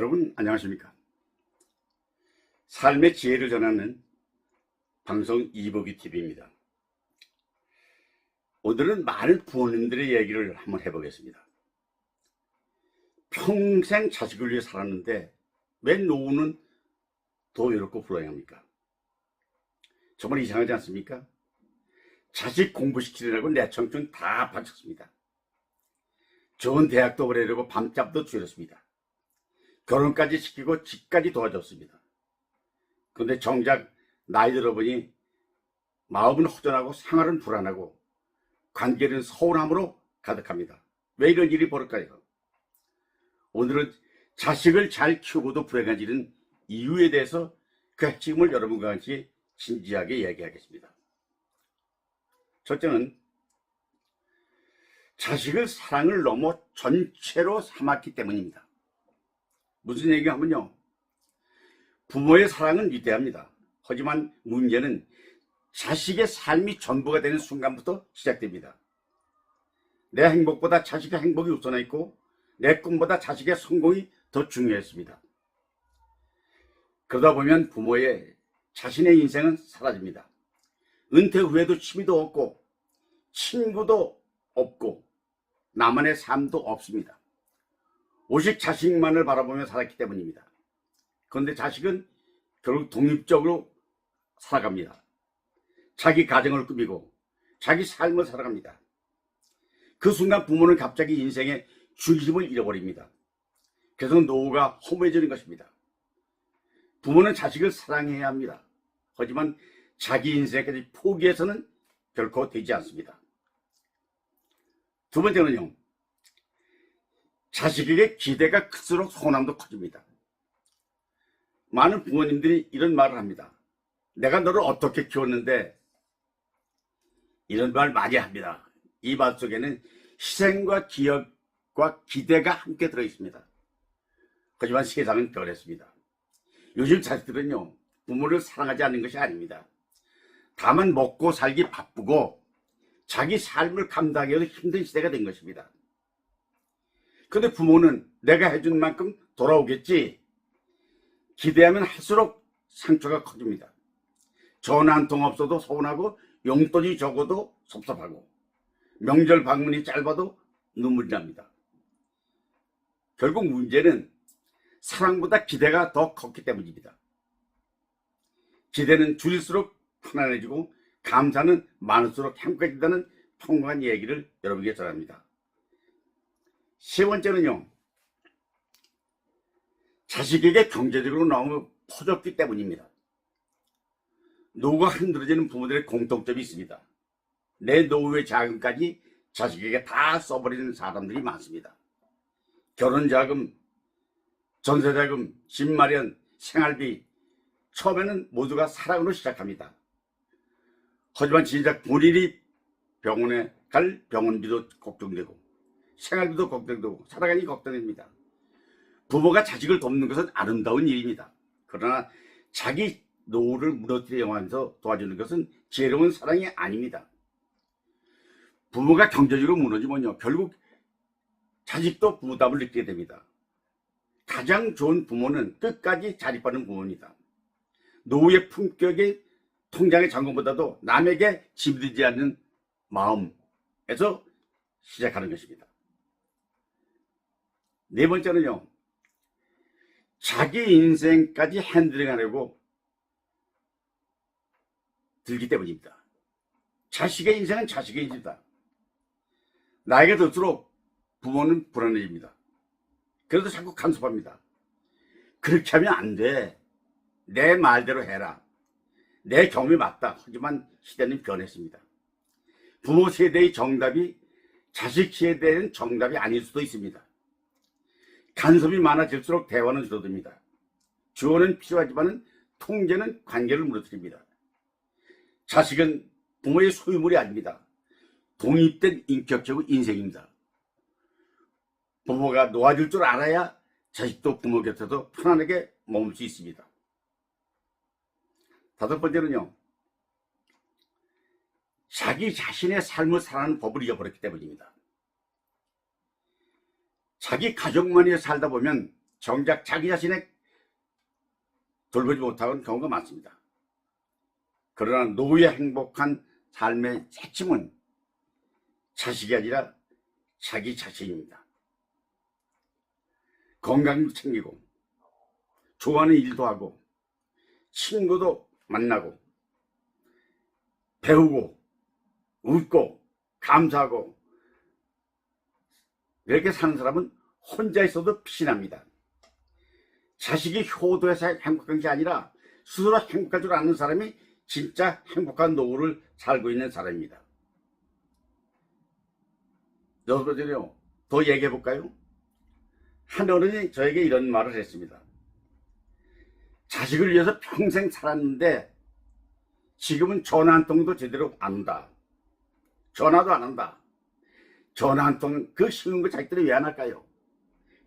여러분 안녕하십니까? 삶의 지혜를 전하는 방송 이보기 TV입니다. 오늘은 많은 부모님들의 얘기를 한번 해보겠습니다. 평생 자식을 위해 살았는데 왜 노후는 더 외롭고 불행합니까? 정말 이상하지 않습니까? 자식 공부시키느라고 내 청춘 다 바쳤습니다. 좋은 대학도 보내려고 밤잠도 줄였습니다. 결혼까지 시키고 집까지 도와줬습니다. 그런데 정작 나이 들어보니 마음은 허전하고 생활은 불안하고 관계는 서운함으로 가득합니다. 왜 이런 일이 벌어질까요? 오늘은 자식을 잘 키우고도 불행해지는 이유에 대해서 그 핵심을 여러분과 같이 진지하게 얘기하겠습니다. 첫째는 자식을 사랑을 넘어 전체로 삼았기 때문입니다. 무슨 얘기하면요, 부모의 사랑은 위대합니다. 하지만 문제는 자식의 삶이 전부가 되는 순간부터 시작됩니다. 내 행복보다 자식의 행복이 우선해 있고 내 꿈보다 자식의 성공이 더 중요했습니다. 그러다 보면 부모의 자신의 인생은 사라집니다. 은퇴 후에도 취미도 없고 친구도 없고 나만의 삶도 없습니다. 오직 자식만을 바라보며 살았기 때문입니다. 그런데 자식은 결국 독립적으로 살아갑니다. 자기 가정을 꾸미고 자기 삶을 살아갑니다. 그 순간 부모는 갑자기 인생의 중심을 잃어버립니다. 그래서 노후가 허무해지는 것입니다. 부모는 자식을 사랑해야 합니다. 하지만 자기 인생까지 포기해서는 결코 되지 않습니다. 두 번째는요, 자식에게 기대가 클수록 서운함도 커집니다. 많은 부모님들이 이런 말을 합니다. 내가 너를 어떻게 키웠는데, 이런 말 많이 합니다. 이 말 속에는 희생과 기억과 기대가 함께 들어있습니다. 하지만 세상은 변했습니다. 요즘 자식들은요, 부모를 사랑하지 않는 것이 아닙니다. 다만 먹고 살기 바쁘고 자기 삶을 감당하기 힘든 시대가 된 것입니다. 그런데 부모는 내가 해준 만큼 돌아오겠지 기대하면 할수록 상처가 커집니다. 전화 한 통 없어도 서운하고 용돈이 적어도 섭섭하고 명절 방문이 짧아도 눈물이 납니다. 결국 문제는 사랑보다 기대가 더 컸기 때문입니다. 기대는 줄일수록 편안해지고 감사는 많을수록 행복해진다는 평범한 얘기를 여러분에게 전합니다. 세 번째는요, 자식에게 경제적으로 너무 퍼졌기 때문입니다. 노후가 힘들어지는 부모들의 공통점이 있습니다. 내 노후의 자금까지 자식에게 다 써버리는 사람들이 많습니다. 결혼자금, 전세자금, 집 마련, 생활비, 처음에는 모두가 사랑으로 시작합니다. 하지만 진작 본인이 병원에 갈 병원비도 걱정되고 생활비도 걱정되고 살아가니 걱정됩니다. 부모가 자식을 돕는 것은 아름다운 일입니다. 그러나 자기 노후를 무너뜨려가면서 도와주는 것은 지혜로운 사랑이 아닙니다. 부모가 경제적으로 무너지면요, 결국 자식도 부담을 느끼게 됩니다. 가장 좋은 부모는 끝까지 자립하는 부모입니다. 노후의 품격이 통장의 잔고보다도 남에게 짐지지 않는 마음에서 시작하는 것입니다. 네 번째는요, 자기 인생까지 핸들링하려고 들기 때문입니다. 자식의 인생은 자식의 인생이다. 나이가 들수록 부모는 불안해집니다. 그래도 자꾸 간섭합니다. 그렇게 하면 안 돼. 내 말대로 해라. 내 경험이 맞다. 하지만 시대는 변했습니다. 부모 세대의 정답이 자식 세대는 정답이 아닐 수도 있습니다. 간섭이 많아질수록 대화는 줄어듭니다. 주어는 필요하지만 통제는 관계를 무너뜨립니다. 자식은 부모의 소유물이 아닙니다. 독립된 인격적인 인생입니다. 부모가 놓아줄 줄 알아야 자식도 부모 곁에서 편안하게 머물 수 있습니다. 다섯 번째는요, 자기 자신의 삶을 살아가는 법을 잃어버렸기 때문입니다. 자기 가족만이 살다 보면 정작 자기 자신의 돌보지 못하는 경우가 많습니다. 그러나 노후의 행복한 삶의 핵심은 자식이 아니라 자기 자신입니다. 건강도 챙기고 좋아하는 일도 하고 친구도 만나고 배우고 웃고 감사하고 이렇게 사는 사람은 혼자 있어도 피신합니다. 자식이 효도해서 행복한 게 아니라 스스로 행복할 줄 아는 사람이 진짜 행복한 노후를 살고 있는 사람입니다. 여섯 번째로요, 더 얘기해 볼까요? 한 어른이 저에게 이런 말을 했습니다. 자식을 위해서 평생 살았는데 지금은 전화 한 통도 제대로 안 온다. 전화도 안 한다. 전화 한 통, 그 쉬운 거 자식들이 왜 안 할까요?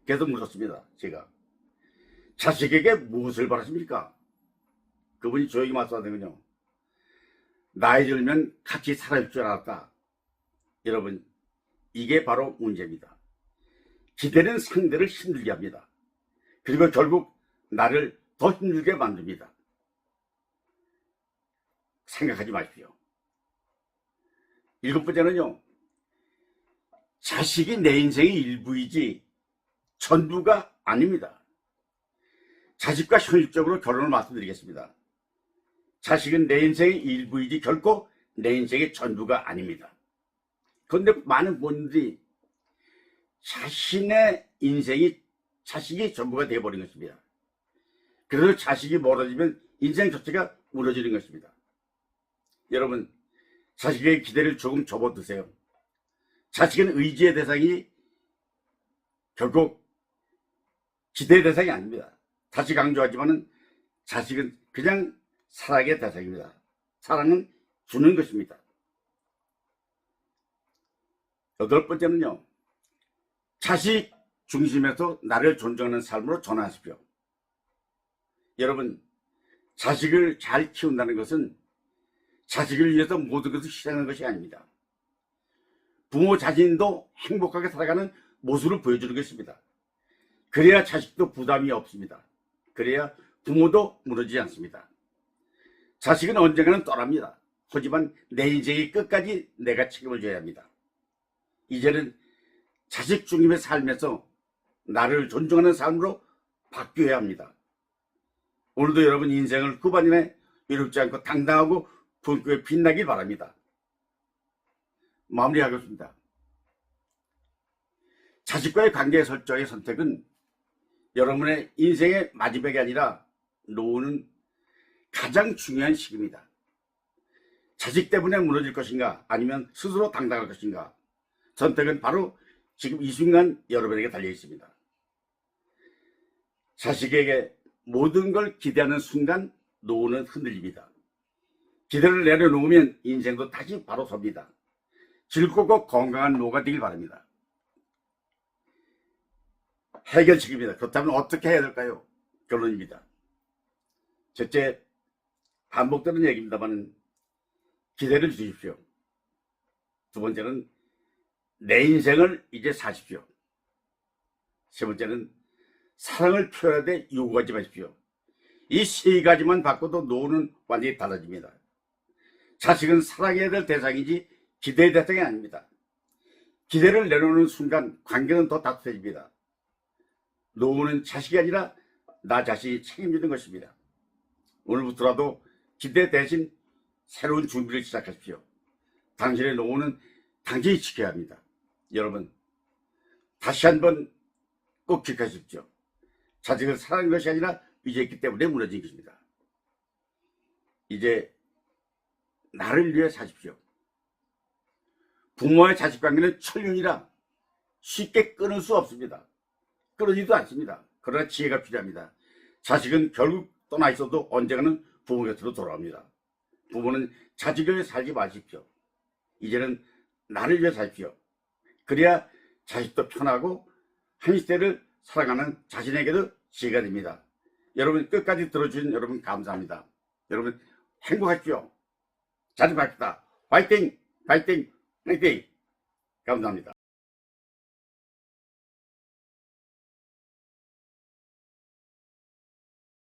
계속 물었습니다. 제가. 자식에게 무엇을 바라십니까? 그분이 조용히 말씀하더군요. 나이 들면 같이 살아줄 줄 알았다. 여러분, 이게 바로 문제입니다. 기대는 상대를 힘들게 합니다. 그리고 결국 나를 더 힘들게 만듭니다. 생각하지 마십시오. 일곱 번째는요, 자식이 내 인생의 일부이지 전부가 아닙니다. 자식과 현실적으로 결론을 말씀드리겠습니다. 자식은 내 인생의 일부이지 결코 내 인생의 전부가 아닙니다. 그런데 많은 부모님들이 자신의 인생이 자식이 전부가 되어버린 것입니다. 그래서 자식이 멀어지면 인생 자체가 무너지는 것입니다. 여러분, 자식의 기대를 조금 접어두세요. 자식은 의지의 대상이 결국 기대의 대상이 아닙니다. 다시 강조하지만은 자식은 그냥 사랑의 대상입니다. 사랑은 주는 것입니다. 여덟 번째는요, 자식 중심에서 나를 존중하는 삶으로 전환하십시오. 여러분, 자식을 잘 키운다는 것은 자식을 위해서 모든 것을 희생하는 것이 아닙니다. 부모 자신도 행복하게 살아가는 모습을 보여주는 것입니다. 그래야 자식도 부담이 없습니다. 그래야 부모도 무너지지 않습니다. 자식은 언젠가는 떠납니다. 하지만 내 인생의 끝까지 내가 책임을 져야 합니다. 이제는 자식 중심의 삶에서 나를 존중하는 삶으로 바뀌어야 합니다. 오늘도 여러분 인생을 후반년에 외롭지 않고 당당하고 품격에 빛나길 바랍니다. 마무리하겠습니다. 자식과의 관계 설정의 선택은 여러분의 인생의 마지막이 아니라 노후는 가장 중요한 시기입니다. 자식 때문에 무너질 것인가 아니면 스스로 당당할 것인가, 선택은 바로 지금 이 순간 여러분에게 달려 있습니다. 자식에게 모든 걸 기대하는 순간 노후는 흔들립니다. 기대를 내려놓으면 인생도 다시 바로 섭니다. 즐겁고 건강한 노후가 되길 바랍니다. 해결책입니다. 그렇다면 어떻게 해야 될까요? 결론입니다. 첫째, 반복되는 얘기입니다만 기대를 주십시오. 두 번째는 내 인생을 이제 사십시오. 세 번째는 사랑을 표현하되 요구하지 마십시오. 이 세 가지만 바꿔도 노후는 완전히 달라집니다. 자식은 사랑해야 될 대상이지 기대의 대상이 아닙니다. 기대를 내놓는 순간 관계는 더 따뜻해집니다. 노후는 자식이 아니라 나 자신이 책임지는 것입니다. 오늘부터라도 기대 대신 새로운 준비를 시작하십시오. 당신의 노후는 당신이 지켜야 합니다. 여러분, 다시 한번 꼭 기억하십시오. 자식을 사랑하는 것이 아니라 의지했기 때문에 무너진 것입니다. 이제 나를 위해 사십시오. 부모와의 자식 관계는 천륜이라 쉽게 끊을 수 없습니다. 끊어지도 않습니다. 그러나 지혜가 필요합니다. 자식은 결국 떠나 있어도 언젠가는 부모 곁으로 돌아옵니다. 부모는 자식을 위해 살지 마십시오. 이제는 나를 위해 사십시오. 그래야 자식도 편하고 한 시대를 살아가는 자신에게도 지혜가 됩니다. 여러분 끝까지 들어주신 여러분 감사합니다. 여러분 행복하십시오. 자주 뵙겠다. 화이팅! 화이팅! 화이팅! 감사합니다.